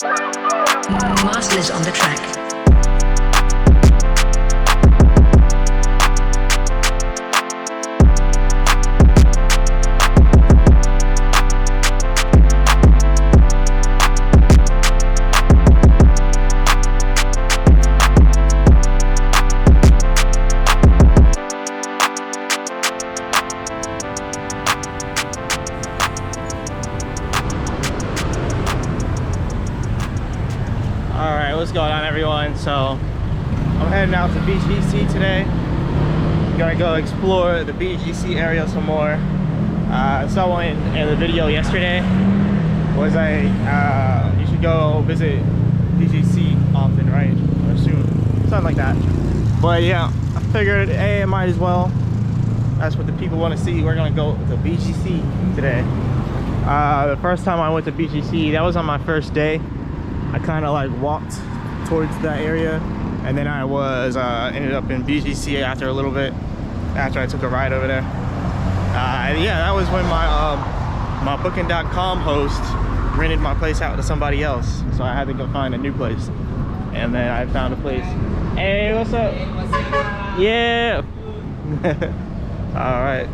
Masters on the track. Alright, what's going on, everyone? So I'm heading out to BGC today. Gonna go explore the BGC area some more. Someone in the video yesterday was like, you should go visit BGC often, right? Or soon, something like that. But yeah, I figured, hey, I might as well. That's what the people want to see. We're gonna go to BGC today. The first time I went to BGC, that was on my first day. I kind of like walked towards that area, and then I was ended up in BGC after a little bit, after I took a ride over there. Yeah, that was when my booking.com host rented my place out to somebody else, so I had to go find a new place, and then I found a place. Hey, what's up? Hey, what's up? Yeah. All right.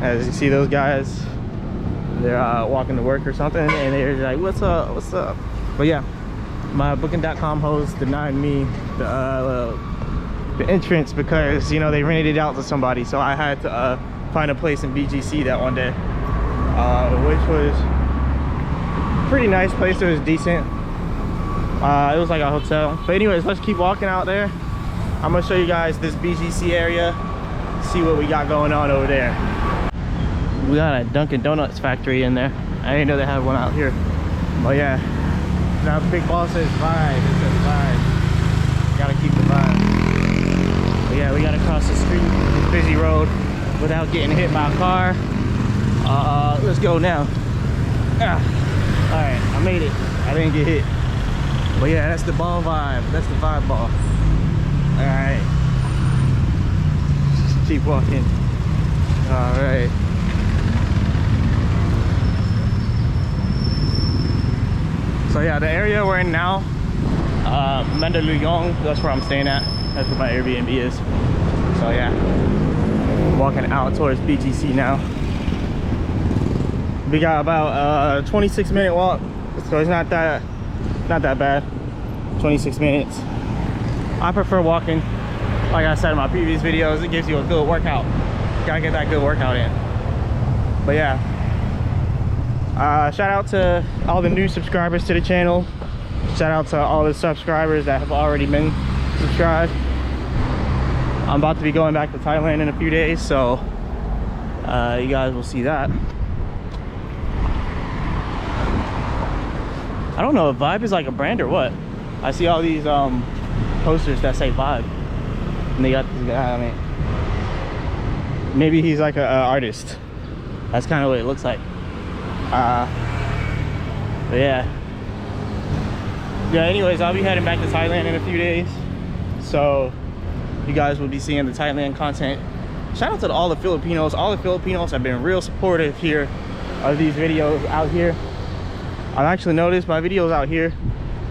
As you see, those guys, they're walking to work or something, and they're like, "What's up? What's up?" But yeah, my booking.com host denied me the entrance because, you know, they rented it out to somebody, so I had to find a place in BGC that one day, which was a pretty nice place. It was decent. It was like a hotel. But anyways, let's keep walking out there. I'm gonna show you guys this BGC area, see what we got going on over there. We got a Dunkin' Donuts factory in there. I didn't know they had one out here. But yeah, now the big boss says vibe. It says vibe. Gotta keep the vibe. But yeah, we gotta cross the street, this busy road, without getting hit by a car. Let's go now. All right, I made it. I didn't get hit. But yeah, that's the ball vibe. That's the vibe ball. All right. Just keep walking. All right. So yeah, the area we're in now, Manila, that's where I'm staying at. That's where my Airbnb is. So yeah, walking out towards BGC now. We got about a 26-minute walk, so it's not that bad. 26 minutes. I prefer walking. Like I said in my previous videos, it gives you a good workout. You gotta get that good workout in. But yeah. Shout out to all the new subscribers to the channel. Shout out to all the subscribers that have already been subscribed. I'm about to be going back to Thailand in a few days, so you guys will see that. I don't know if Vibe is like a brand or what. I see all these posters that say Vibe, and they got this guy. I mean, maybe he's like an artist. That's kind of what it looks like. But yeah, anyways, I'll be heading back to Thailand in a few days, so you guys will be seeing the Thailand content. Shout out to all the Filipinos. All the Filipinos have been real supportive here of these videos out here. I've actually noticed my videos out here,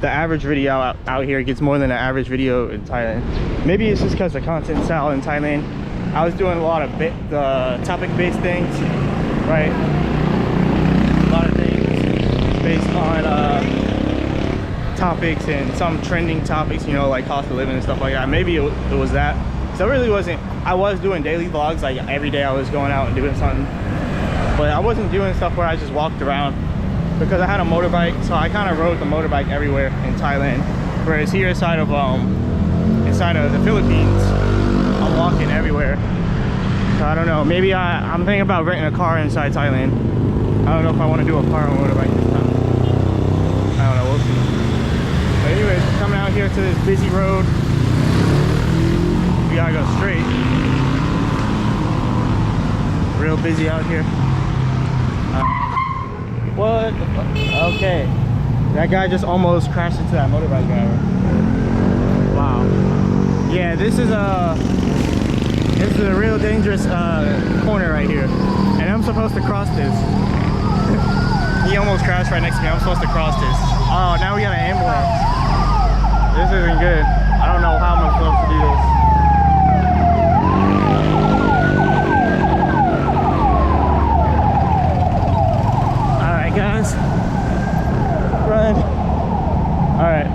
the average video out here gets more than an average video in Thailand. Maybe it's just because the content style in Thailand. I was doing a lot of topic-based things, right? A lot of things based on topics, and some trending topics, you know, like cost of living and stuff like that. Maybe it was that. So it really wasn't. I was doing daily vlogs, like every day I was going out and doing something, but I wasn't doing stuff where I just walked around, because I had a motorbike, so I kind of rode the motorbike everywhere in Thailand. Whereas here inside of the Philippines, I'm walking everywhere. So I don't know, maybe I'm thinking about renting a car inside Thailand. I don't know if I want to do a car or motorbike this time. I don't know, we'll see. But anyways, we're coming out here to this busy road. We gotta go straight. Real busy out here. What the fuck? Okay. That guy just almost crashed into that motorbike driver. Wow. Yeah, this is a real dangerous corner right here. And I'm supposed to cross this. He almost crashed right next to me. I'm supposed to cross this. Oh, now we got an ambulance. This isn't good. I don't know how I'm supposed to do this. Alright guys. Run. Alright.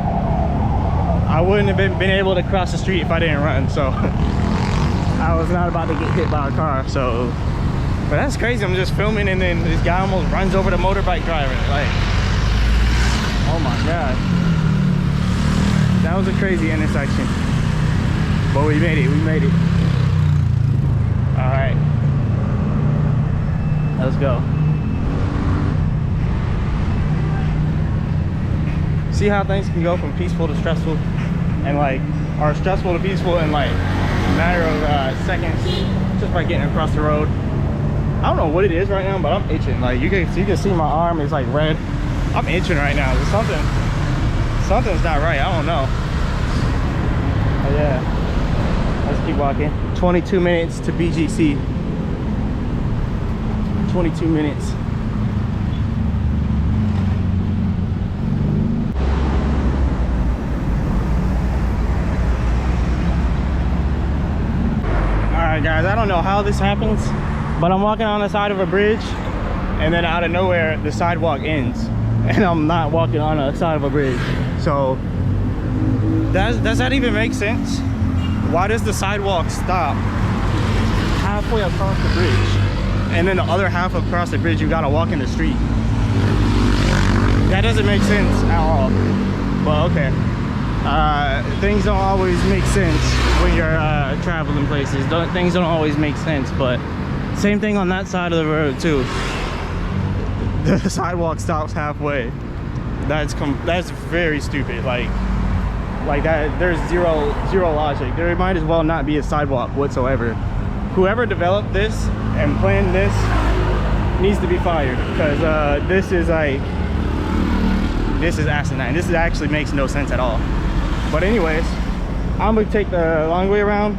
I wouldn't have been able to cross the street if I didn't run, so I was not about to get hit by a car, so. But that's crazy. I'm just filming and then this guy almost runs over the motorbike driver. Like, oh my god. That was a crazy intersection. But we made it, we made it. Alright. Let's go. See how things can go from peaceful to stressful, and like, or stressful to peaceful in like a matter of seconds, just by getting across the road. I don't know what it is right now, but I'm itching. Like you can see my arm is like red. I'm itching right now. Something's not right. I don't know. But yeah, let's keep walking. 22 minutes to BGC. 22 minutes. Alright guys, I don't know how this happens, but I'm walking on the side of a bridge and then out of nowhere the sidewalk ends and I'm not walking on the side of a bridge. So does that even make sense? Why does the sidewalk stop halfway across the bridge and then the other half across the bridge you gotta walk in the street? That doesn't make sense at all. Well, okay. Things don't always make sense when you're traveling places. Things don't always make sense, but same thing on that side of the road too. The sidewalk stops halfway. That's very stupid. Like that. There's zero logic. There might as well not be a sidewalk whatsoever. Whoever developed this and planned this needs to be fired, because this is asinine. This actually makes no sense at all. But anyways, I'm gonna take the long way around.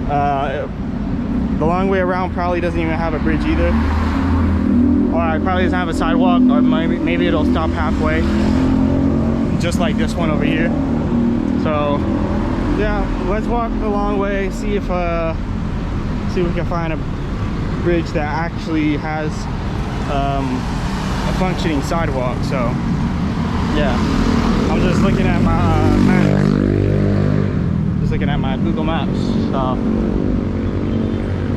The long way around probably doesn't even have a bridge either, or it probably doesn't have a sidewalk, or maybe it'll stop halfway, just like this one over here. So yeah, let's walk the long way, see if we can find a bridge that actually has a functioning sidewalk. So yeah, I'm just looking at my maps, just looking at my Google Maps. So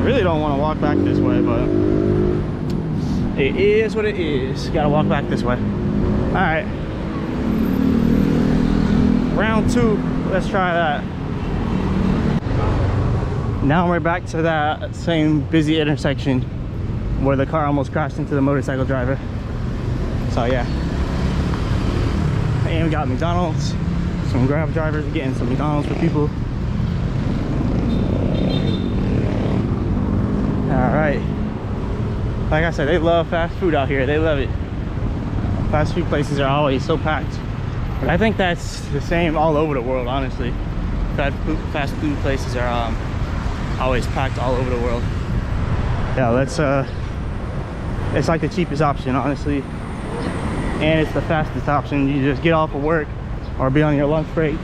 I really don't want to walk back this way, but it is what it is. Gotta walk back this way. All right, round two. Let's try that. Now we're back to that same busy intersection where the car almost crashed into the motorcycle driver. So yeah. And we got McDonald's. Some Grab drivers getting some McDonald's for people. Alright. Like I said, they love fast food out here. They love it. Fast food places are always so packed. But I think that's the same all over the world, honestly. Fast food places are always packed all over the world. Yeah, let's it's like the cheapest option, honestly, and it's the fastest option. You just get off of work or be on your lunch break,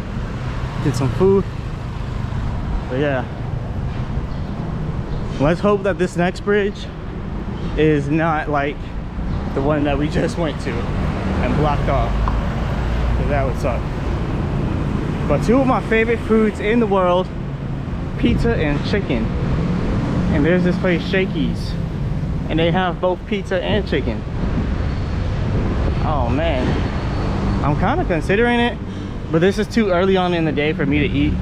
get some food. But yeah, let's hope that this next bridge is not like the one that we just went to and blocked off, because that would suck. But two of my favorite foods in the world, pizza and chicken. And there's this place, Shakey's, and they have both pizza and chicken. Oh man, I'm kind of considering it, but this is too early on in the day for me to eat,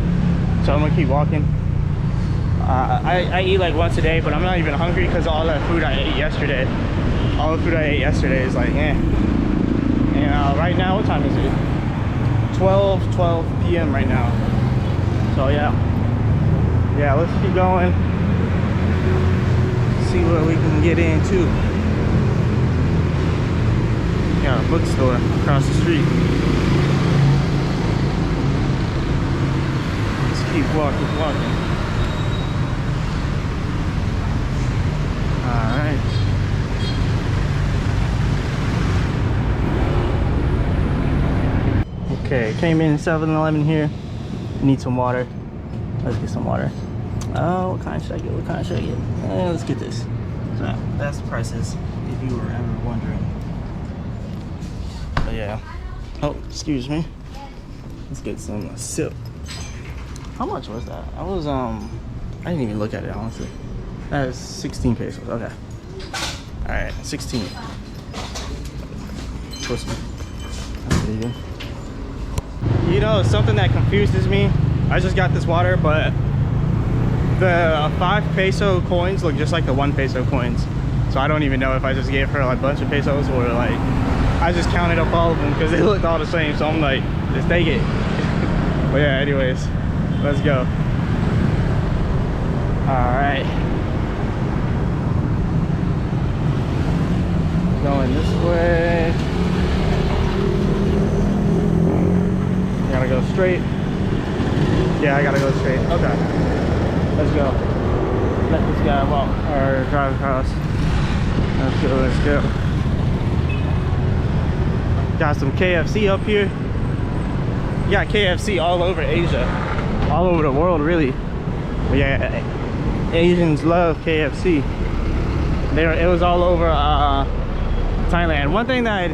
so I'm gonna keep walking. I eat like once a day, but I'm not even hungry because all that food I ate yesterday, all the food I ate yesterday is like eh. And right now, what time is it? 12 p.m. right now. So yeah, let's keep going, see what we can get into. Got a bookstore across the street. Let's keep walking. All right. Okay, came in 7-Eleven here. Need some water. Let's get some water. Oh, what kind should I get? What kind should I get? Let's get this. So that's the prices, if you were ever wondering. But yeah. Oh, excuse me. Let's get some sip. How much was that? I didn't even look at it, honestly. That is 16 pesos. Okay. All right, 16. Twist me. That's pretty good. You know, something that confuses me. I just got this water, but the 5 peso coins look just like the 1 peso coins. So I don't even know if I just gave her like a bunch of pesos or like I just counted up all of them because they looked all the same. So I'm like, just take it. But yeah, anyways, let's go. All right. Going this way. Gotta go straight. Yeah, I gotta go straight. Okay. Let's go. Let this guy walk or drive across. Let's go, let's go. Got some KFC up here. You got KFC all over Asia. All over the world, really. But yeah, Asians love KFC. It was all over Thailand. One thing that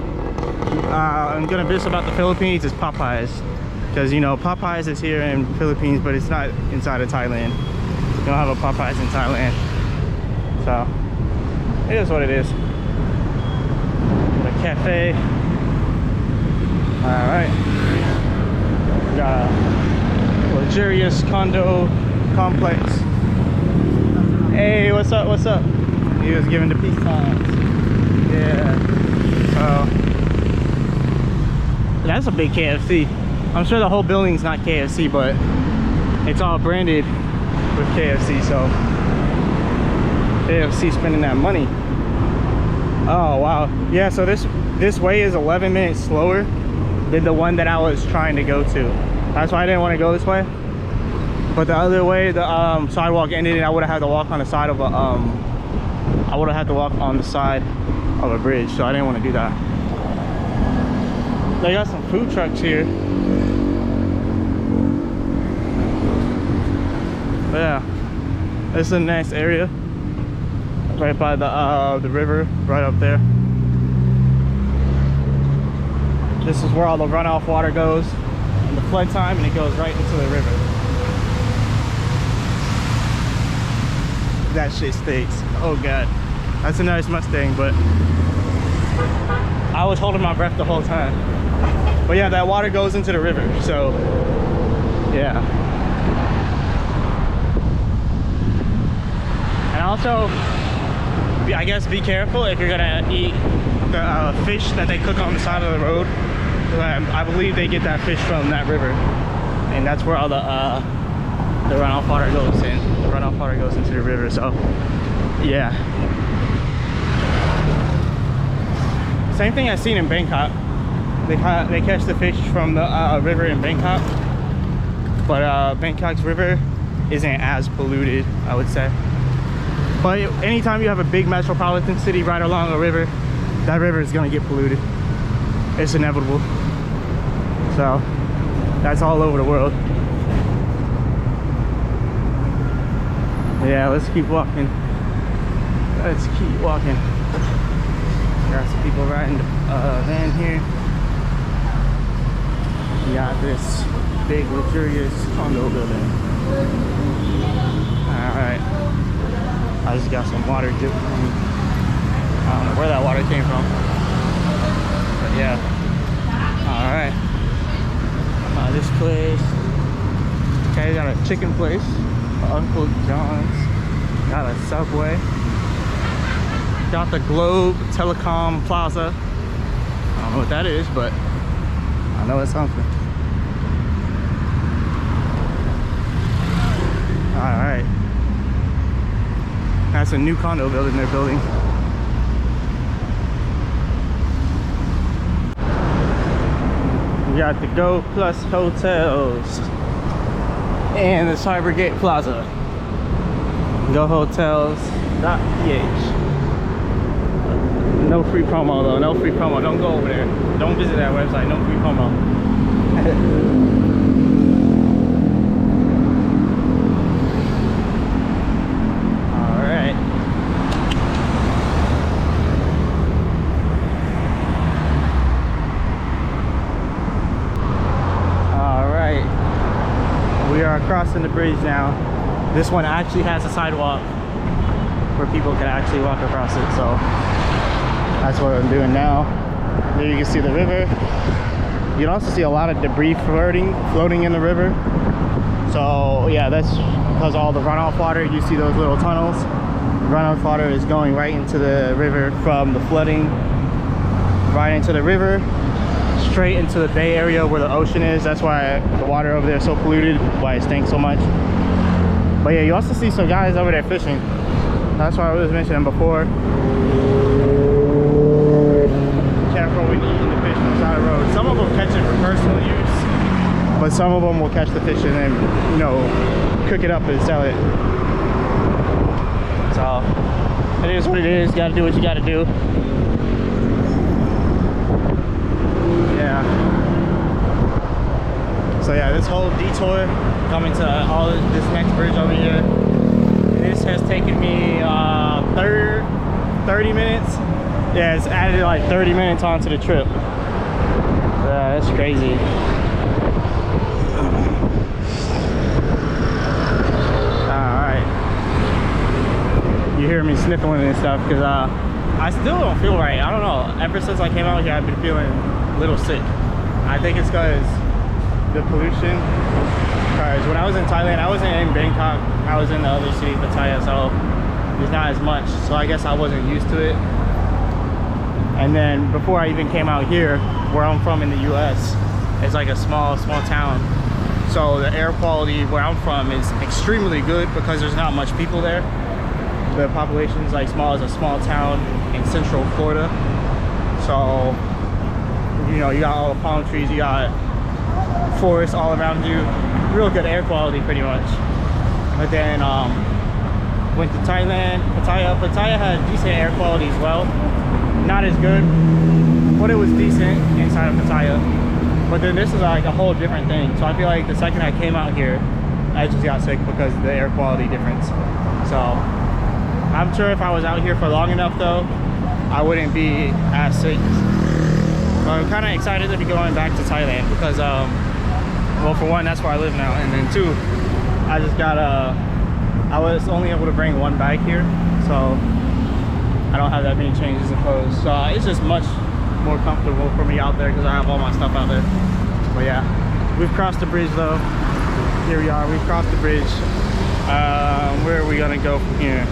I'm gonna miss about the Philippines is Popeyes. Because, you know, Popeyes is here in the Philippines, but it's not inside of Thailand. You don't have a Popeyes in Thailand. So, it is what it is. The cafe. Alright. Got a luxurious condo complex. Hey, what's up, what's up? He was giving the peace signs. Yeah. So, that's a big KFC. I'm sure the whole building's not KFC, but it's all branded with KFC, so KFC spending that money. Oh wow. Yeah, so this way is 11 minutes slower than the one that I was trying to go to. That's why I didn't want to go this way. But the other way, the sidewalk ended and I would have had to walk on the side of a I would have had to walk on the side of a bridge, so I didn't want to do that. They got some food trucks here. But yeah, this is a nice area. Right by the river, right up there. This is where all the runoff water goes in the flood time, and it goes right into the river. That shit stinks. Oh god. That's a nice Mustang, but I was holding my breath the whole time. But yeah, that water goes into the river, so yeah. And also, I guess be careful if you're gonna eat the fish that they cook on the side of the road. I believe they get that fish from that river, and that's where all the runoff water goes in. The runoff water goes into the river, so yeah. Same thing I've seen in Bangkok. They catch the fish from the river in Bangkok, but Bangkok's river isn't as polluted, I would say. But anytime you have a big metropolitan city right along a river, that river is gonna get polluted. It's inevitable. So that's all over the world. Yeah, let's keep walking. Let's keep walking. Got some people riding the van here. We got this big luxurious condo building. Alright. I just got some water drip from, I don't know where that water came from. But yeah. Alright. This place. Okay, got a chicken place. Uncle John's. Got a Subway. Got the Globe Telecom Plaza. I don't know what that is, but I know it's something. Alright. That's a new condo building they're building. We got the Go Plus Hotels and the Cybergate Plaza. GoHotels.ph. No free promo though, no free promo. Don't go over there. Don't visit that website, no free promo. Alright. Alright. We are crossing the bridge now. This one actually has a sidewalk where people can actually walk across it, so that's what I'm doing now. There you can see the river. You can also see a lot of debris floating in the river. So yeah, that's because all the runoff water, you see those little tunnels. Runoff water is going right into the river from the flooding, right into the river, straight into the bay area where the ocean is. That's why the water over there is so polluted, why it stinks so much. But yeah, you also see some guys over there fishing. That's why I was mentioning before. Careful when eating the fish on the side of the road. Some of them catch it for personal use, but some of them will catch the fish and then, you know, cook it up and sell it. So it is what it is. You gotta do what you gotta do. Yeah. So yeah, this whole detour coming to all this next bridge over here. This has taken me 30 minutes. Yeah, it's added like 30 minutes onto the trip. Yeah, that's crazy. Alright. You hear me sniffling and stuff because I still don't feel right. I don't know. Ever since I came out here, I've been feeling a little sick. I think it's because the pollution. Because when I was in Thailand, I wasn't in Bangkok. I was in the other city, Pattaya, so there's not as much. So I guess I wasn't used to it. And then before I even came out here, where I'm from in the US, it's like a small town. So the air quality where I'm from is extremely good because there's not much people there. The population is like small as a small town in central Florida. So, you know, you got all the palm trees, you got forests all around you. Real good air quality pretty much. But then went to Thailand, Pattaya had decent air quality as well. Not as good, but it was decent inside of Pattaya. But then this is like a whole different thing. So I feel like the second I came out here, I just got sick because of the air quality difference. So I'm sure if I was out here for long enough though, I wouldn't be as sick. But I'm kind of excited to be going back to Thailand because well, for one, that's where I live now, and then two, I just got I was only able to bring one bag here, so I don't have that many changes of clothes. So it's just much more comfortable for me out there because I have all my stuff out there. But yeah, we've crossed the bridge though. Here we are, we've crossed the bridge. Where are we gonna go from here?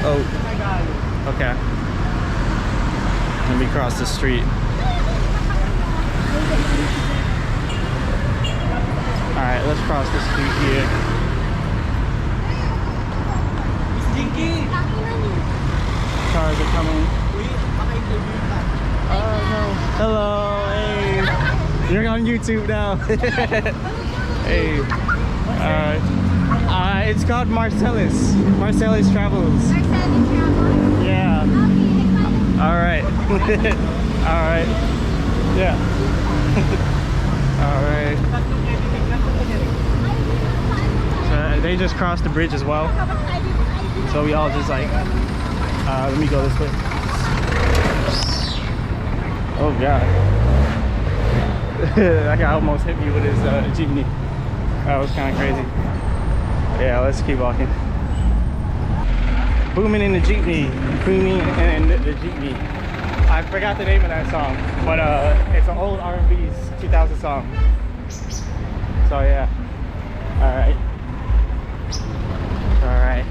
Oh, okay. Let me cross the street. Alright, let's cross the street here. Cars are coming. Oh no. Hello, hey. You're on YouTube now. Hey. It's called Marcellus. Marcellus Travels. Yeah. Alright. Alright. Yeah. Alright. So they just crossed the bridge as well. So we all just like, let me go this way. Oh god. That guy almost hit me with his jeepney. That was kind of crazy. Yeah, let's keep walking. Booming in the jeepney. Booming in the jeepney. I forgot the name of that song, but it's an old R&B's 2000 song. So yeah. Alright. Alright.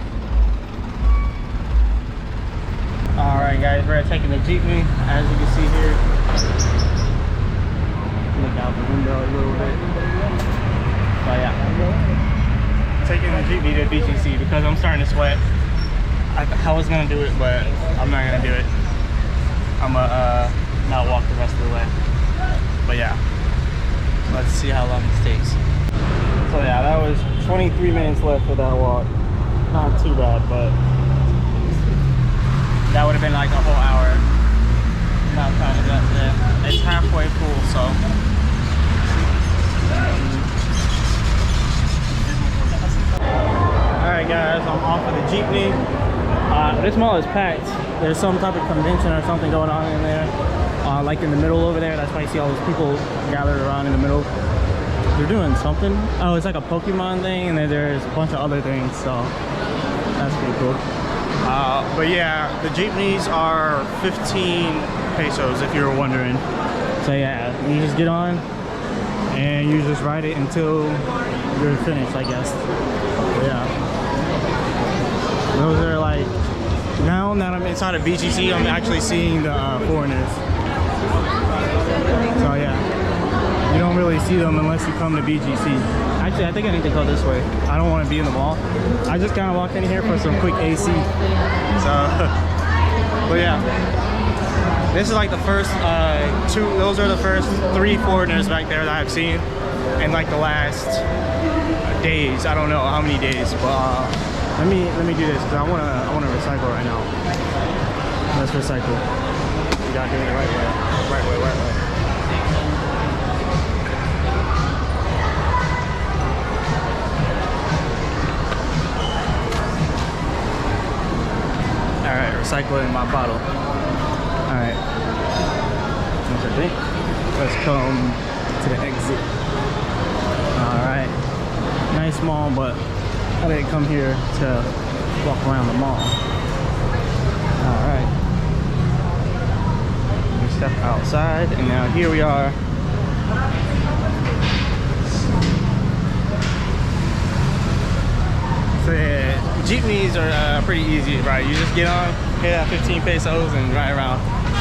Alright guys, we're taking the jeepney, as you can see here. Look out the window a little bit. So yeah. Taking the jeepney to BGC because I'm starting to sweat. I was gonna do it, but I'm not gonna do it. I'm gonna not walk the rest of the way. But yeah, let's see how long this takes. So yeah, that was 23 minutes left for that walk. Not too bad, but that would have been like a whole hour. Not counting that. It's this mall is packed. There's some type of convention or something going on in there, like in the middle over there. That's why you see all those people gathered around in the middle. They're doing something. Oh, it's like a Pokemon thing, and then there's a bunch of other things, so that's pretty cool. But yeah, the jeepneys are 15 pesos if you were wondering. So yeah, you just get on and you just ride it until you're finished, I guess. But yeah, those are like, now that I'm inside of BGC, I'm actually seeing the foreigners. So yeah, you don't really see them unless you come to BGC. Actually, I think I need to go this way. I don't want to be in the mall. I just kind of walked in here for some quick AC. So, but yeah, this is like the first those are the first 3 foreigners back there that I've seen in like the last days. I don't know how many days, but let me do this because I wanna recycle right now. Let's recycle. You gotta do it the right way. Right way. Alright, recycling my bottle. Alright. Let's come to the exit. Alright. Nice mall, but I didn't come here to walk around the mall. Alright. We step outside, and now here we are. So yeah, jeepneys are pretty easy, right? You just get on, pay that 15 pesos and ride around.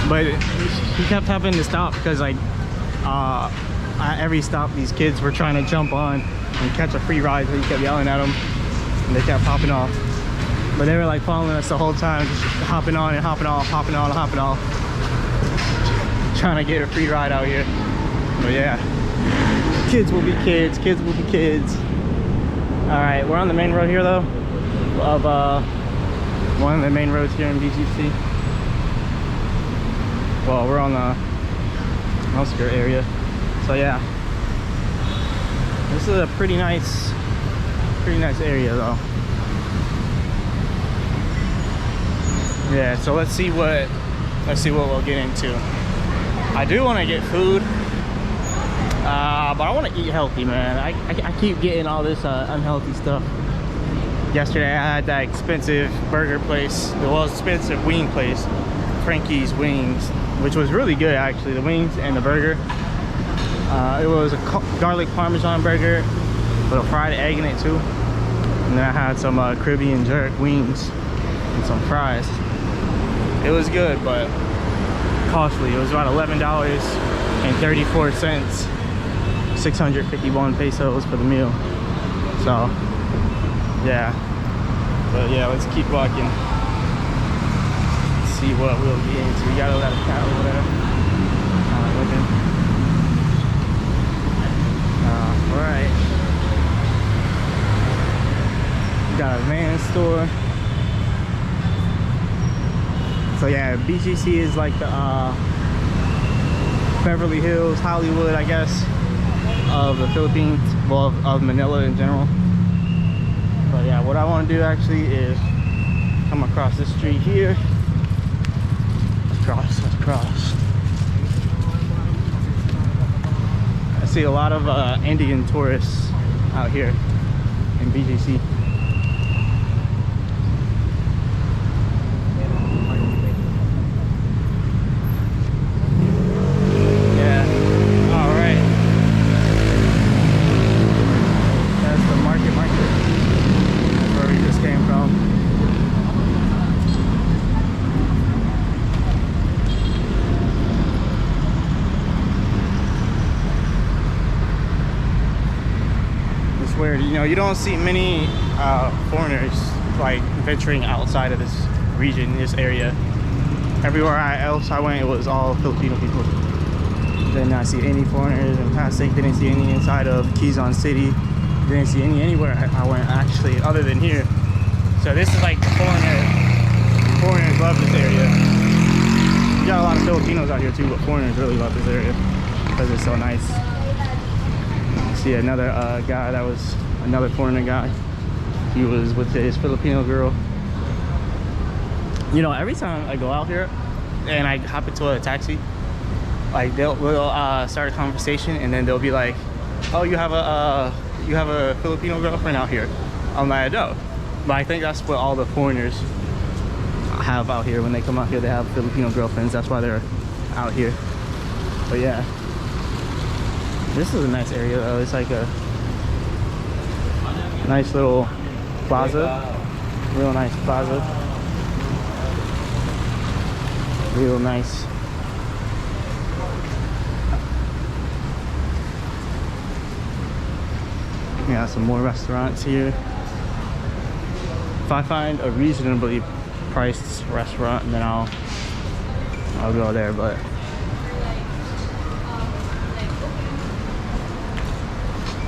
But he kept having to stop because like at every stop these kids were trying to jump on and catch a free ride, so he kept yelling at them and they kept hopping off. But they were like following us the whole time, just hopping on and hopping off, hopping on and hopping off, trying to get a free ride out here. But yeah, kids will be kids, kids will be kids. All right, we're on the main road here though, of one of the main roads here in BGC. Well, we're on the outskirt area. So yeah, this is a pretty nice area though. Yeah, so let's see what we'll get into. I do want to get food, but I want to eat healthy, man. I keep getting all this unhealthy stuff. Yesterday I had that expensive burger place, well, expensive wing place, Frankie's Wings, which was really good actually, the wings and the burger. It was a garlic parmesan burger with a fried egg in it too. And then I had some Caribbean jerk wings and some fries. It was good, but costly. It was about $11.34, 651 pesos for the meal. So yeah, but yeah, let's keep walking. Let's see what we'll get into. We got a lot of cat over there. Looking. All right. We got a van store. So yeah, BGC is like the Beverly Hills, Hollywood, I guess, of the Philippines, well, of Manila in general. But yeah, what I want to do actually is come across this street here. Let's cross. I see a lot of Indian tourists out here in BGC. You know, you don't see many foreigners like venturing outside of this region, this area. Everywhere else I went, it was all Filipino people. Did not see any foreigners in Pasig, didn't see any inside of Quezon City, didn't see any anywhere I went actually other than here. So this is like the foreigners love this area. You got a lot of Filipinos out here too, but foreigners really love this area because it's so nice. See another guy that was another foreigner guy. He was with his Filipino girl. You know, every time I go out here and I hop into a taxi, like we'll start a conversation, and then they'll be like, "Oh, you have a Filipino girlfriend out here?" I'm like, "No," but I think that's what all the foreigners have out here. When they come out here, they have Filipino girlfriends. That's why they're out here. But yeah, this is a nice area though. It's like a nice little plaza, real nice plaza, real nice. Yeah, some more restaurants here. If I find a reasonably priced restaurant, then I'll go there. But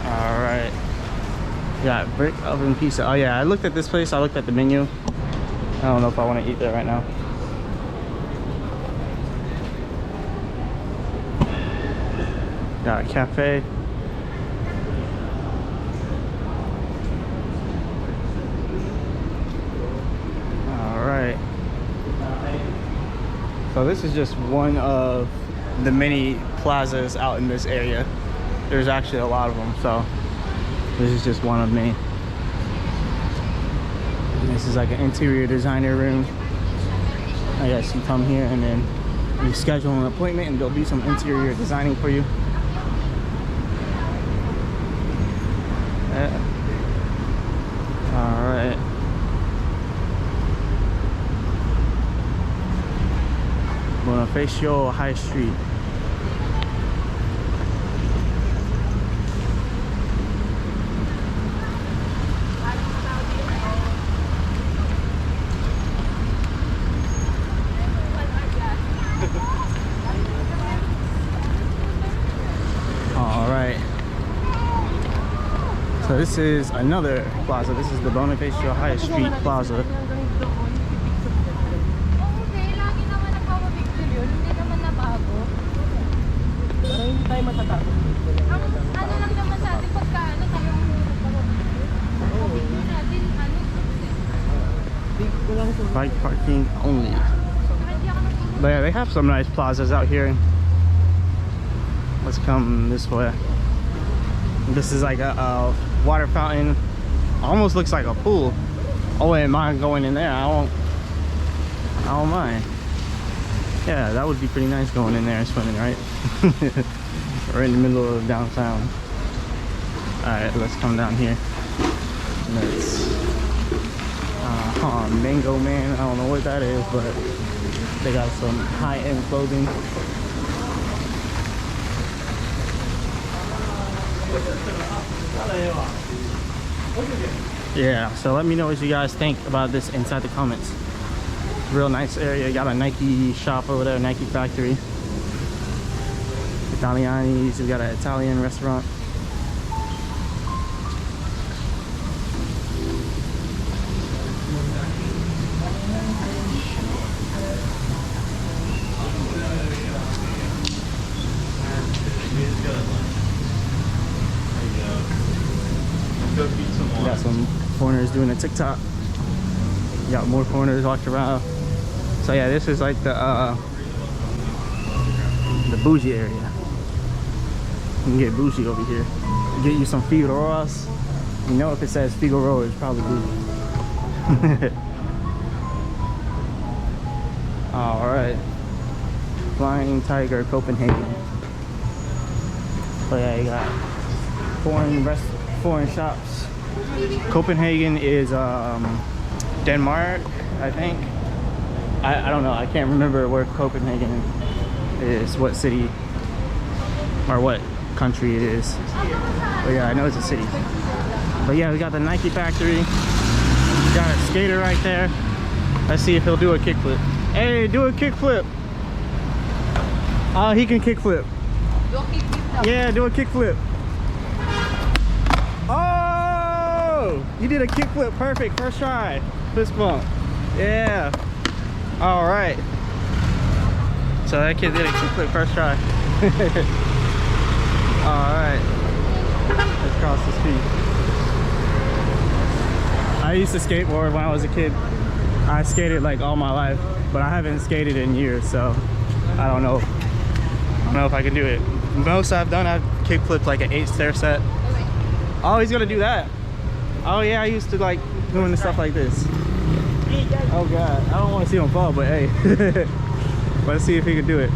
all right, yeah, brick oven pizza. Oh yeah, I looked at this place. I looked at the menu. I don't know if I want to eat there right now. Got a cafe. So this is just one of the many plazas out in this area. There's actually a lot of them, so this is just one of many. And this is like an interior designer room. I guess you come here and then you schedule an appointment and there'll be some interior designing for you. Yeah. All right. Bonifacio High Street. All right. So this is another plaza. This is the Bonifacio High Street Plaza. Bike parking only. But yeah, they have some nice plazas out here. Let's come this way. This is like a water fountain. Almost looks like a pool. I wouldn't mind going in there. I don't mind. Yeah, that would be pretty nice going in there and swimming, right? We're in the middle of downtown. Alright, let's come down here. Let's Mango Man. I don't know what that is, but they got some high-end clothing. Yeah, so let me know what you guys think about this inside the comments. Real nice area. Got a Nike shop over there, Nike factory. Italianis, we got an Italian restaurant. Got some foreigners doing a TikTok. Got more foreigners walking around. So yeah, this is like the bougie area. You can get bougie over here. Get you some Figueroas. You know, if it says Figueroa, it's probably bougie. All right, Flying Tiger, Copenhagen. But yeah, you got foreign shops. Copenhagen is Denmark, I think. I don't know. I can't remember where Copenhagen is, what city or what country it is. But yeah, I know it's a city. But yeah, we got the Nike factory. We got a skater right there. Let's see if he'll do a kickflip. Hey, do a kickflip. Oh, he can kickflip. Yeah, do a kickflip. Oh, you did a kickflip. Perfect. First try. Fist bump. Yeah. All right. So that kid did a kickflip first try. All right. Let's cross the street. I used to skateboard when I was a kid. I skated like all my life, but I haven't skated in years, so I don't know. I don't know if I can do it. Most I've done, I've kickflipped like an 8-stair set. Oh, he's gonna do that. Oh yeah, I used to like doing the stuff like this. Oh god, I don't want to see him fall, but hey. Let's see if he can do it.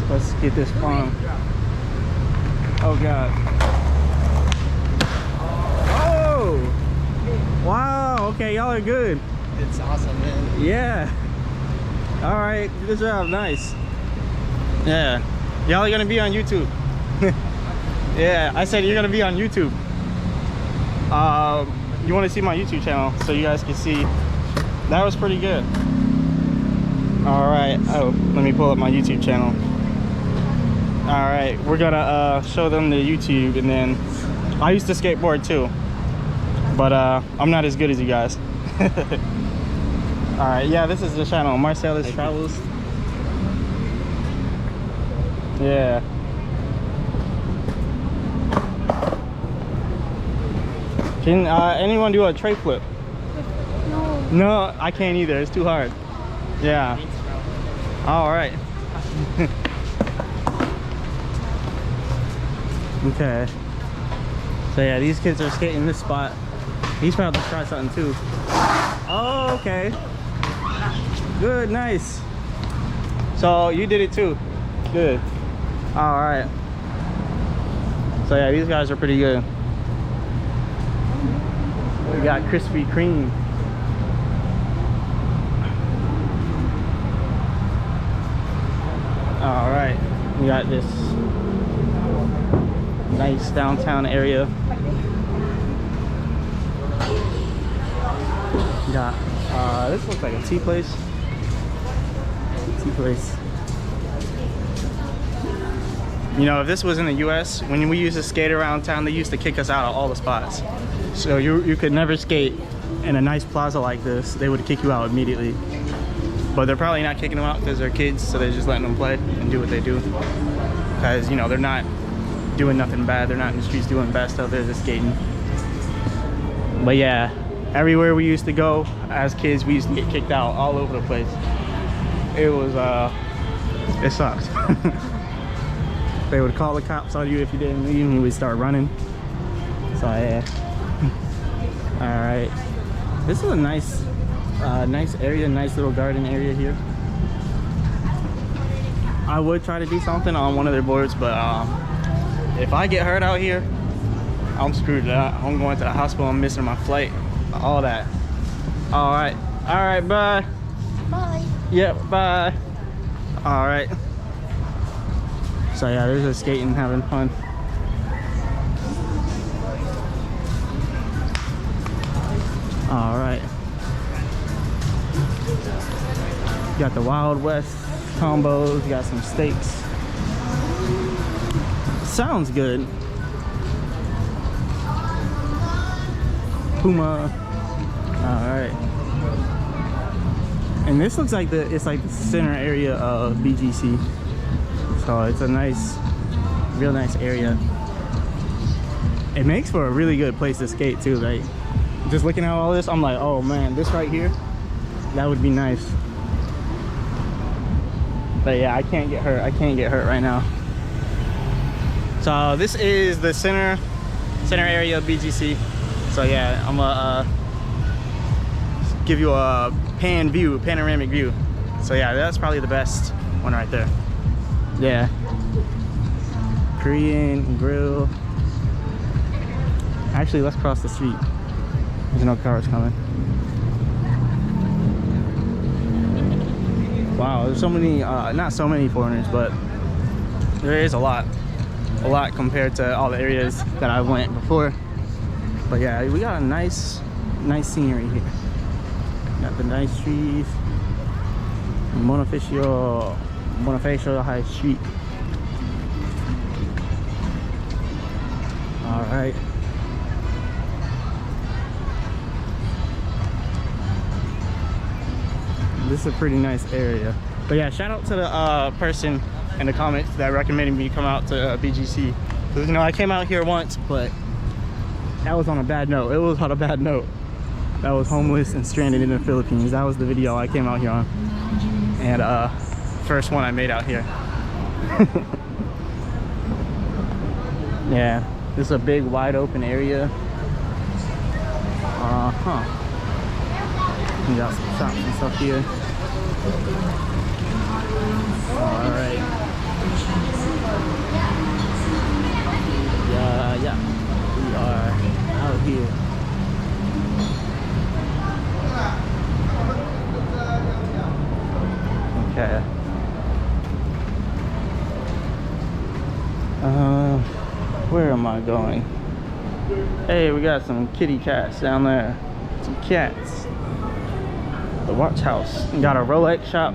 Let's get this palm. Oh god. Oh! Wow, okay, y'all are good. It's awesome, man. Yeah. All right, good job, nice. Yeah, y'all are gonna be on YouTube. Yeah, I said you're gonna be on YouTube. You want to see my YouTube channel so you guys can see. That was pretty good. All right. Oh, let me pull up my YouTube channel. All right, we're gonna show them the YouTube, and then I used to skateboard too, but I'm not as good as you guys. All right, yeah, this is the channel, Marcellus Travels. Yeah. Can anyone do a tray flip? No. No, I can't either. It's too hard. Yeah. All right. Okay. So yeah, these kids are skating this spot. He's about to try something too. Oh, okay. Good, nice. So you did it too. Good. All right. So yeah, these guys are pretty good. We got Krispy Kreme. All right, we got this nice downtown area. We got this looks like a tea place. Tea place. You know, if this was in the US, when we used to skate around town, they used to kick us out of all the spots. So you could never skate in a nice plaza like this. They would kick you out immediately. But they're probably not kicking them out because they're kids, so they're just letting them play and do what they do. Because, you know, they're not doing nothing bad. They're not in the streets doing bad stuff. They're just skating. But yeah, everywhere we used to go as kids, we used to get kicked out all over the place. It was, it sucked. They would call the cops on you if you didn't leave, and you would start running. So yeah. All right, this is a nice nice area, nice little garden area here. I would try to do something on one of their boards, but if I get hurt out here, I'm screwed. I'm going to the hospital. I'm missing my flight, all that. All right, bye. Bye. Yep, bye. All right. So yeah, they're just skating, having fun. All right. You got the Wild West combos. You got some steaks. Sounds good. Puma. All right. And this looks like it's like the center area of BGC. So it's a nice, real nice area. It makes for a really good place to skate too. Like, just looking at all this, I'm like, oh man, this right here, that would be nice. But yeah, I can't get hurt. I can't get hurt right now. So this is the center area of BGC. So yeah, I'm gonna give you a panoramic view. So yeah, that's probably the best one right there. Yeah. Korean grill. Actually, let's cross the street. There's no cars coming. Wow, there's so many, not so many foreigners, but there is a lot compared to all the areas that I went before. But yeah, we got a nice scenery here. Got the nice trees. Bonifacio High Street. All right. This is a pretty nice area. But yeah, shout out to the person in the comments that recommended me to come out to BGC. Because, you know, I came out here once, but that was on a bad note. It was on a bad note. That was homeless and stranded in the Philippines. That was the video I came out here on. And first one I made out here. Yeah, this is a big wide open area. We got some shops and stuff here. Alright. Yeah, we are out here. Okay. Where am I going? Hey, we got some kitty cats down there. Some cats. The watch house. We got a Rolex shop.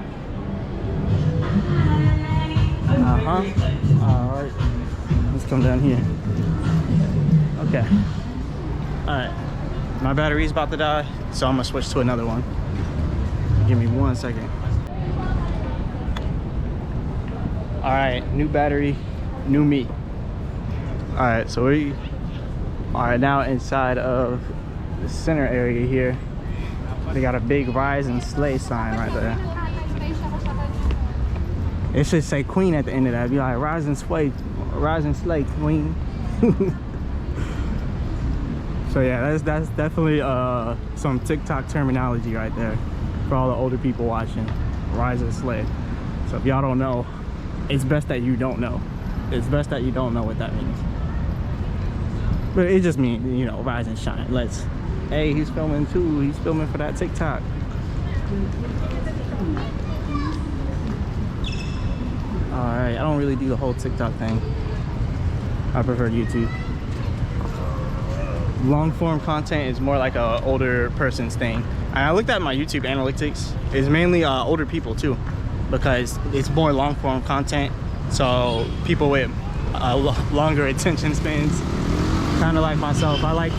Alright. Let's come down here. Okay. Alright. My battery's about to die, so I'm gonna switch to another one. Give me 1 second. Alright, new battery, new me. Alright, so we are now inside of the center area here. They got a big Rise and Slay sign right there. It should say Queen at the end of that. It'd be like Rise and Slay Queen. So yeah, that's definitely some TikTok terminology right there for all the older people watching. Rise and Slay. So if y'all don't know, it's best that you don't know. It's best that you don't know what that means. But it just means, you know, rise and shine. Hey, he's filming too. He's filming for that TikTok. Alright, I don't really do the whole TikTok thing. I prefer YouTube. Long form content is more like a older person's thing. And I looked at my YouTube analytics. It's mainly older people too, because it's more long form content. So people with longer attention spans, kind of like myself. I like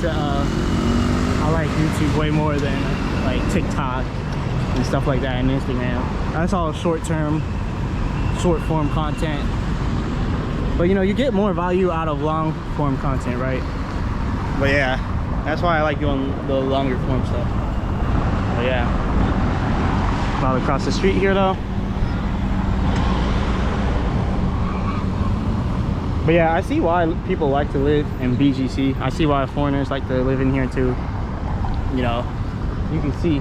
YouTube way more than like TikTok and stuff like that, and Instagram. That's all short form content. But you know, you get more value out of long form content, right? But yeah, that's why I like doing the longer form stuff. But yeah, about across the street here though. But yeah, I see why people like to live in BGC. I see why foreigners like to live in here too. You know, you can see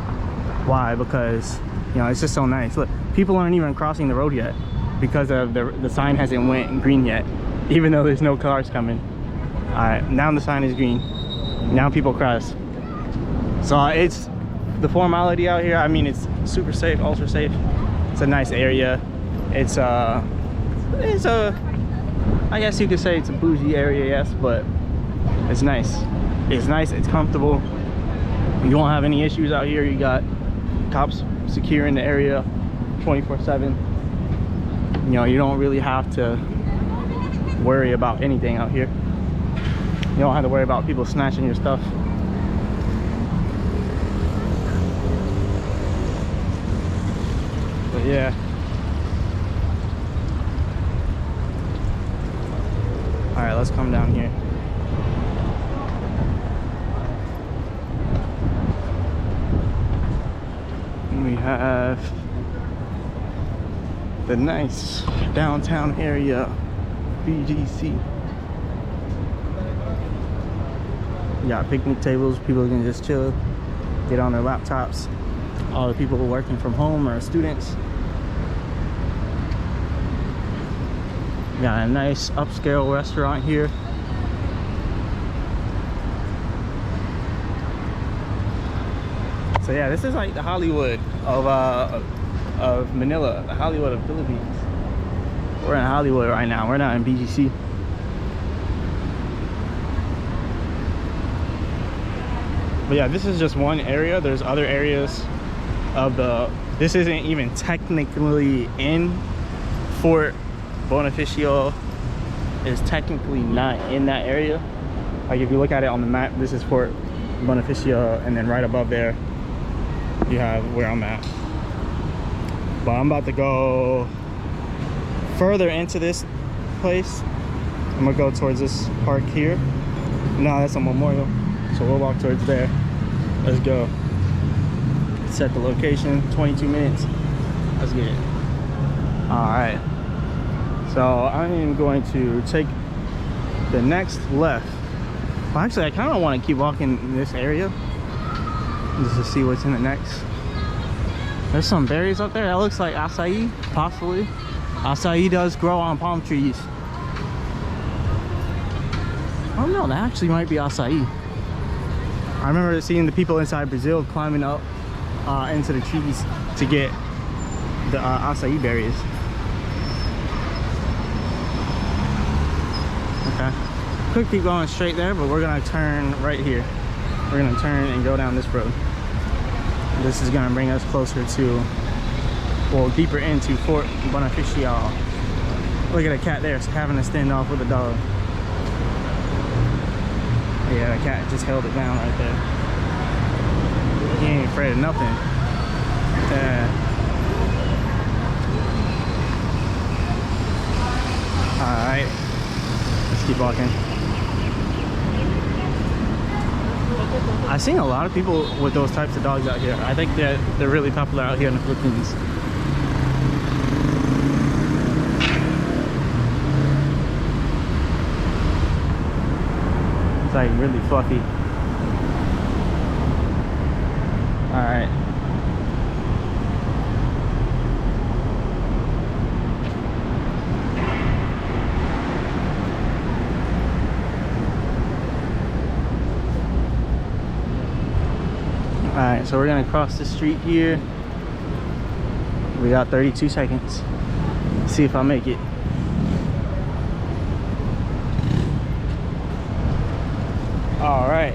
why, because you know, it's just so nice. Look, people aren't even crossing the road yet because of the sign hasn't went green yet, even though there's no cars coming. All right, now the sign is green. Now people cross. So it's the formality out here. I mean, it's super safe, ultra safe. It's a nice area. It's a I guess you could say it's a bougie area, yes, but it's nice. It's nice, it's comfortable. You won't have any issues out here. You got cops securing the area 24/7. You know, you don't really have to worry about anything out here. You don't have to worry about people snatching your stuff. But yeah. All right, let's come down here. We have the nice downtown area, BGC. You got picnic tables, people can just chill, get on their laptops. All the people who are working from home are students. Got a nice upscale restaurant here. So yeah, this is like the Hollywood of Manila, the Hollywood of Philippines. We're in Hollywood right now. We're not in BGC. But yeah, this is just one area. There's other areas of this isn't even technically in Fort Bonifacio. Is technically not in that area. Like if you look at it on the map, this is Fort Bonifacio, and then right above there you have where I'm at. But I'm about to go further into this place. I'm gonna go towards this park here. No, that's a memorial. So we'll walk towards there. Let's go. Set the location, 22 minutes. Let's get it. Alright. So I'm going to take the next left. Well, actually, I kind of want to keep walking in this area just to see what's in the next. There's some berries up there. That looks like acai, possibly. Acai does grow on palm trees. Oh no, that actually might be acai. I remember seeing the people inside Brazil climbing up into the trees to get the acai berries. Okay, could keep going straight there, but we're gonna turn right here. We're gonna turn and go down this road. This is gonna bring us closer to, well, deeper into Fort Beneficial. Look at a cat there having a standoff with a dog. Yeah, the cat just held it down right there. He ain't afraid of nothing. Alright, let's keep walking. I've seen a lot of people with those types of dogs out here. I think they're really popular out here in the Philippines. It's like really fluffy. Alright. Alright, so we're gonna cross the street here. We got 32 seconds. See if I make it. All right.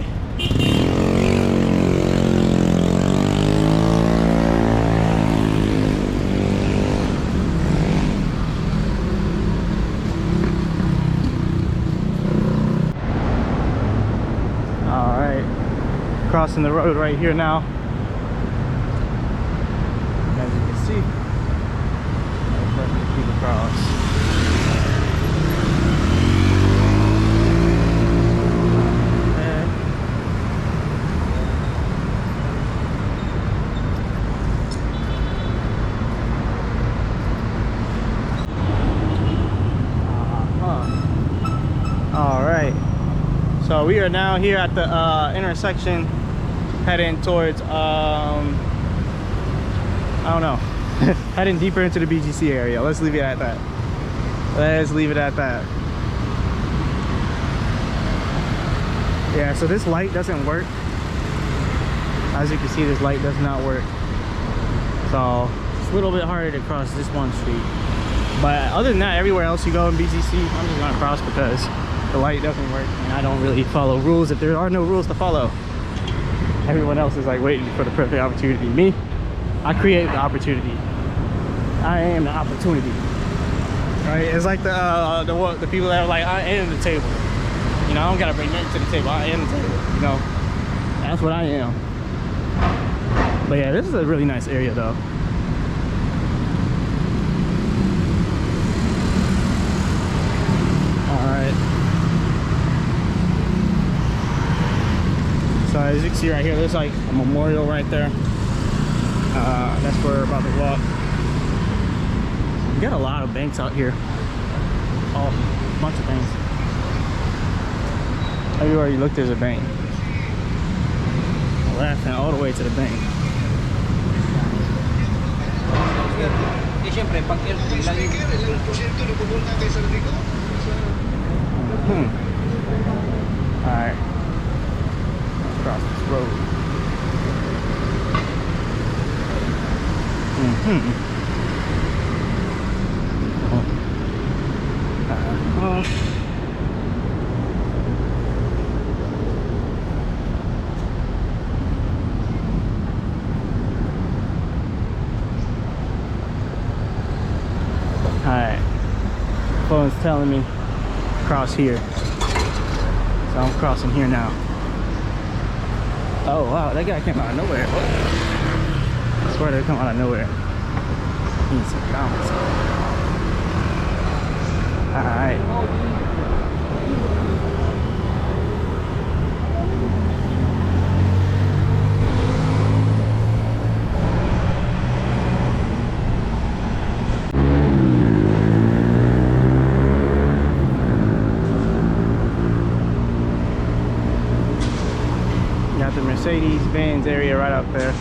All right. Crossing the road right here now. As you can see, let's keep across. So we are now here at the intersection, heading towards I don't know, heading deeper into the BGC area. Let's leave it at that. Let's leave it at that. Yeah, so this light doesn't work. As you can see, this light does not work. So it's a little bit harder to cross this one street. But other than that, everywhere else you go in BGC, I'm just gonna cross because the light doesn't work and I don't really follow rules if there are no rules to follow. Everyone else is like waiting for the perfect opportunity. Me, I create the opportunity. I am the opportunity. Right? It's like the people that are like, I am the table. You know, I don't gotta bring nothing to the table. I am the table. You know, that's what I am. But yeah, this is a really nice area though. So as you can see right here, there's like a memorial right there. That's where we're about to walk. We got a lot of banks out here. Oh, a bunch of banks. Everywhere you look, there's a bank. Left and all the way to the bank. Alright. Across this road. Alright. Phone's telling me cross here. So I'm crossing here now. Oh wow, that guy came out of nowhere. What? I swear they come out of nowhere. He needs some balance. Alright. up there.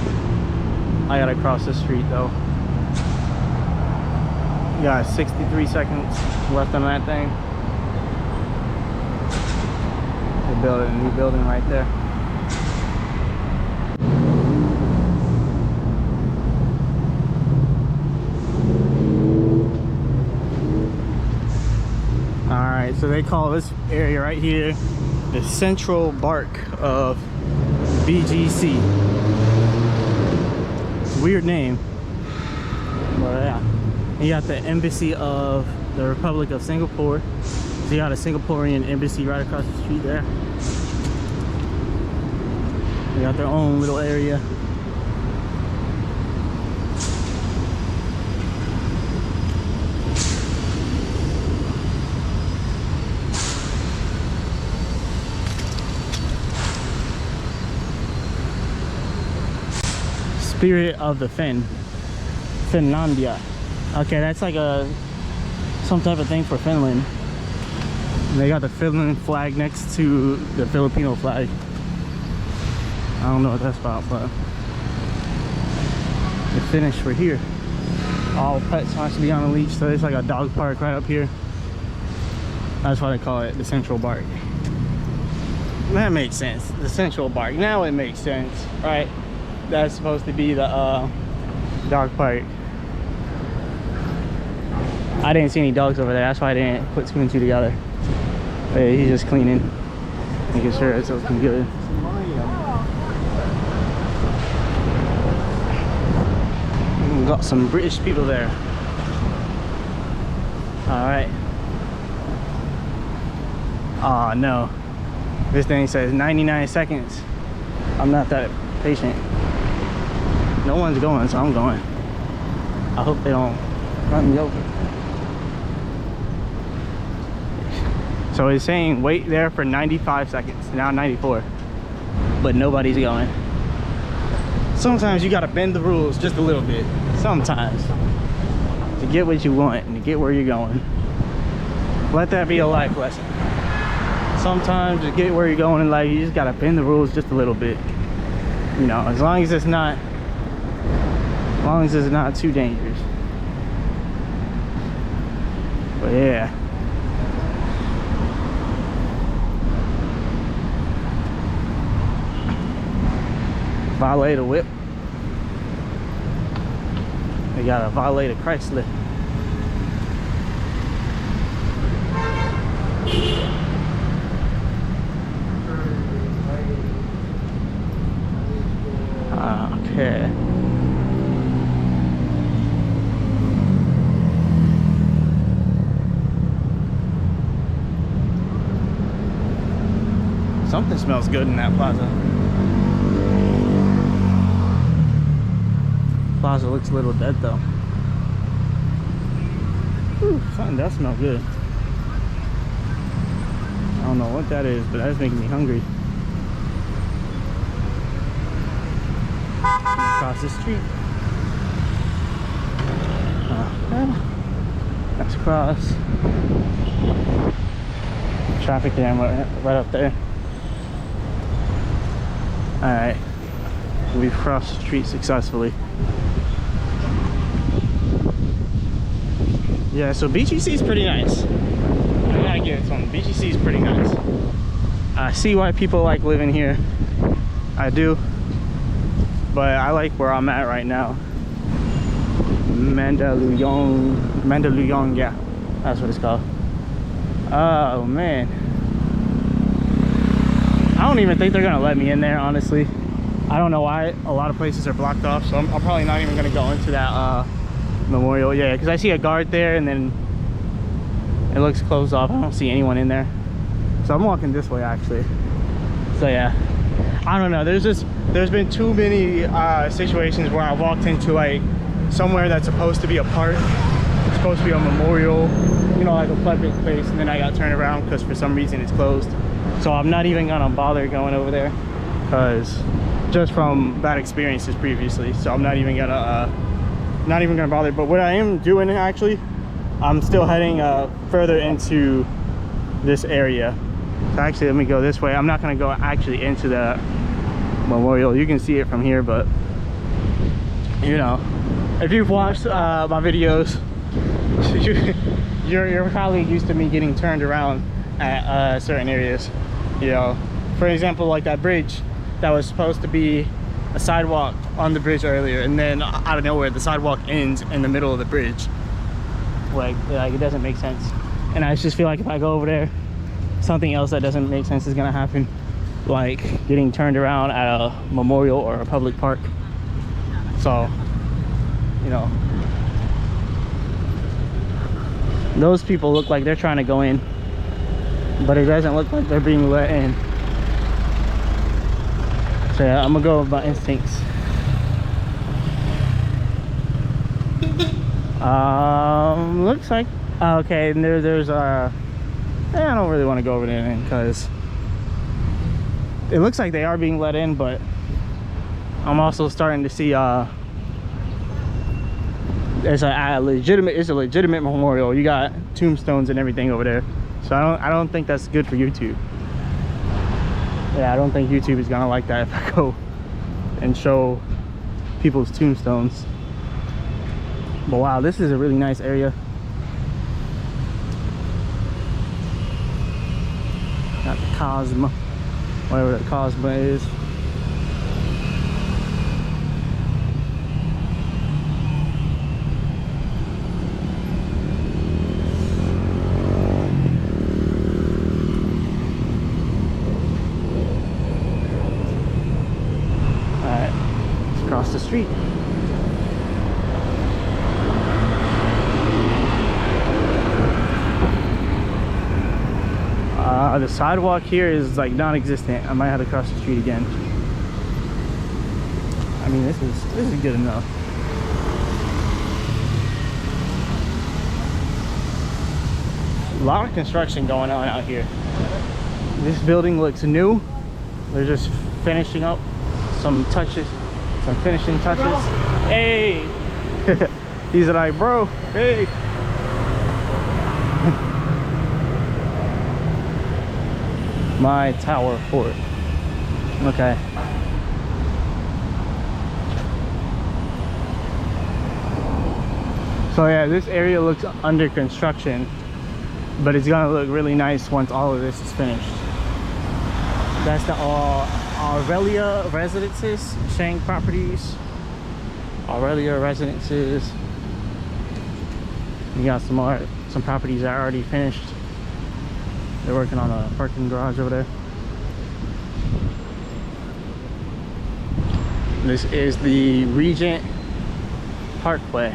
I gotta cross the street though. You got 63 seconds left on that thing. They're building a new building right there. Alright, so they call this area right here the Central Bark of BGC. It's a weird name, but yeah. You got the Embassy of the Republic of Singapore. So you got a Singaporean embassy right across the street there. They got their own little area. Spirit of the Finlandia. Okay, that's like some type of thing for Finland. And they got the Finland flag next to the Filipino flag. I don't know what that's about, but the Finnish were here. All pets must be on a leash, so it's like a dog park right up here. That's why they call it the Central Bark. That makes sense. The Central Bark. Now it makes sense, right? That's supposed to be the dog park. I didn't see any dogs over there. That's why I didn't put 2 and 2 together. But yeah, he's just cleaning, making sure it's looking good. We got some British people there. All right. Oh no, this thing says 99 seconds. I'm not that patient. No one's going, so I'm going. I hope they don't run me over. So it's saying wait there for 95 seconds, now 94, but nobody's going. Sometimes you gotta bend the rules just a little bit, sometimes, to get what you want and to get where you're going. Let that be a life lesson. Sometimes to get where you're going in life, you just gotta bend the rules just a little bit. You know, as long as it's not too dangerous. But yeah. Valet the whip. They got a valet the Chrysler. Okay. Something smells good in that plaza. Plaza looks a little dead though. Whew, something does smell good. I don't know what that is, but that's making me hungry. Across the street. Let's cross. Traffic jam right up there. Alright. We've crossed the street successfully. Yeah, so BGC is pretty nice. I gotta give it something. BGC is pretty nice. I see why people like living here. I do. But I like where I'm at right now. Mandaluyong, yeah. That's what it's called. Oh, man. I don't even think they're gonna let me in there, honestly. I don't know why a lot of places are blocked off, so I'm probably not even gonna go into that memorial. Yeah, because I see a guard there and then it looks closed off. I don't see anyone in there, so I'm walking this way actually. So yeah, I don't know, there's been too many situations where I walked into like somewhere that's supposed to be a park, it's supposed to be a memorial, you know, like a public place, and then I got turned around because for some reason it's closed. So I'm not even gonna bother going over there because just from bad experiences previously. So I'm not even gonna bother. But what I am doing actually, I'm still heading further into this area. So actually let me go this way. I'm not gonna go actually into the Memorial. You can see it from here, but you know, if you've watched my videos, you're probably used to me getting turned around at certain areas. You know, for example, like that bridge that was supposed to be a sidewalk on the bridge earlier, and then out of nowhere the sidewalk ends in the middle of the bridge. Like it doesn't make sense. And I just feel like if I go over there, something else that doesn't make sense is gonna happen, like getting turned around at a memorial or a public park. So, you know, those people look like they're trying to go in, but it doesn't look like they're being let in. So yeah, I'm gonna go with my instincts. Looks like okay. And there's I don't really want to go over there because it looks like they are being let in, but I'm also starting to see it's a legitimate memorial. You got tombstones and everything over there, so I don't think that's good for YouTube. Yeah, I don't think YouTube is gonna like that if I go and show people's tombstones. But wow, this is a really nice area. Got the Cosmo, whatever the Cosmo is. Across the street. The sidewalk here is like non-existent. I might have to cross the street again. I mean, this is good enough. A lot of construction going on out here. This building looks new. They're just finishing up some touches. Some finishing touches. Hey! He's like, bro, hey! My tower fort. Okay. So yeah, this area looks under construction, but it's gonna look really nice once all of this is finished. That's the Aurelia Residences, Shang Properties. Aurelia Residences. You got some properties that are already finished. They're working on a parking garage over there. This is the Regent Parkway.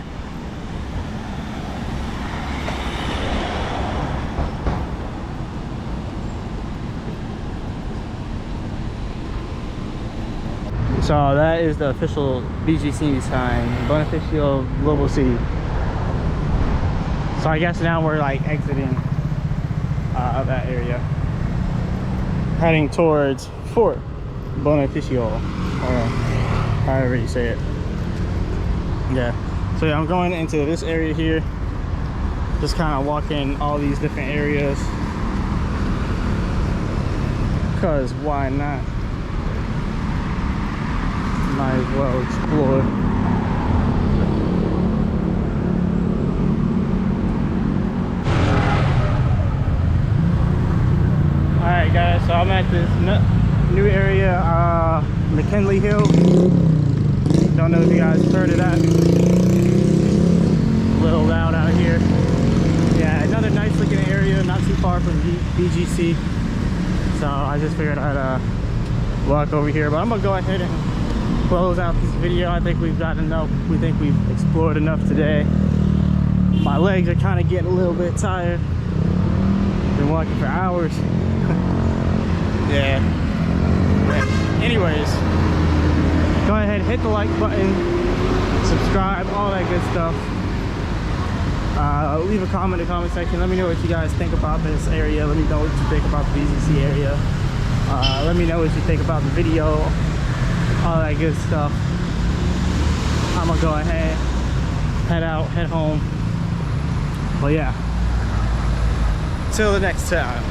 So that is the official BGC sign, Beneficial Global City. So I guess now we're like exiting that area, heading towards Fort Beneficial, or however you say it. Yeah. So yeah, I'm going into this area here, just kind of walking all these different areas, because why not? Might as well explore. Alright guys, so I'm at this new area, McKinley Hill. Don't know if you guys heard of that. A little loud out here. Yeah, another nice looking area, not too far from BGC. So I just figured I'd walk over here, but I'm gonna go ahead and close out this video. I think we've got enough. We think we've explored enough today. My legs are kind of getting a little bit tired. Been walking for hours. Yeah. But anyways, go ahead, hit the like button, subscribe, all that good stuff. Leave a comment in the comment section. Let me know what you guys think about this area. Let me know what you think about the BGC area. Let me know what you think about the video, all that good stuff. I'm gonna go ahead, head out, head home. But yeah, till the next time.